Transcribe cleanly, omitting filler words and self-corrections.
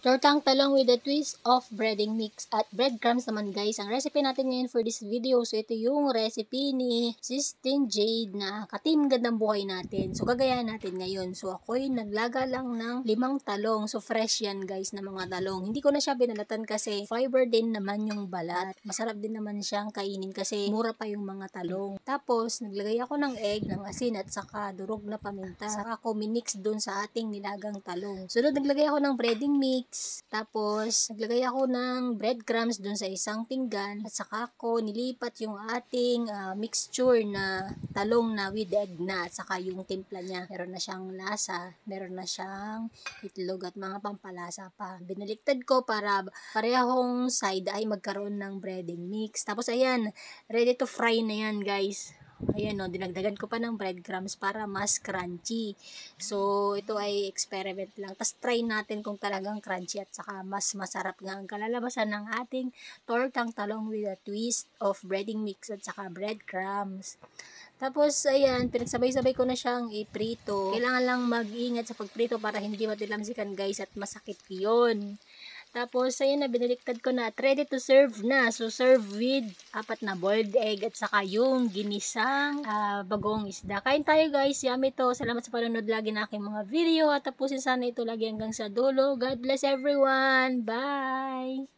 Tortang talong with a twist of breading mix at breadcrumbs naman guys. Ang recipe natin ngayon for this video. So ito yung recipe ni Sistine Jade na ka-team gandang buhay natin. So gagayahin natin ngayon. So ako'y naglaga lang ng 5 talong. So fresh yan guys na mga talong. Hindi ko na siya binalatan kasi fiber din naman yung balat. Masarap din naman siyang kainin kasi mura pa yung mga talong. Tapos naglagay ako ng egg, ng asin at saka durog na paminta. Saka ko minix dun sa ating nilagang talong. Sunod naglagay ako ng breading mix. Tapos, naglagay ako ng breadcrumbs dun sa isang pinggan at saka ko nilipat yung ating mixture na talong na with egg na at saka yung timpla niya. Meron na siyang lasa, meron na siyang itlog at mga pampalasa pa. Binaliktad ko para parehong side ay magkaroon ng breading mix. Tapos, ayan, ready to fry na yan guys. Ayan o, dinagdagan ko pa ng breadcrumbs para mas crunchy. So, ito ay experiment lang. Tapos, try natin kung talagang crunchy at saka mas masarap nga ang kalalabasan ng ating tortang talong with a twist of breading mix at saka breadcrumbs. Tapos, ayan, pinagsabay-sabay ko na siyang iprito. Kailangan lang mag-ingat sa pagprito para hindi matilamsikan guys at masakit yun. Tapos, ayun na, binaliktad ko na at ready to serve na. So, serve with 4 na boiled egg at saka yung ginisang bagong isda. Kain tayo guys, yummy to. Salamat sa panonood lagi na aking mga video at tapusin sana ito lagi hanggang sa dulo. God bless everyone. Bye!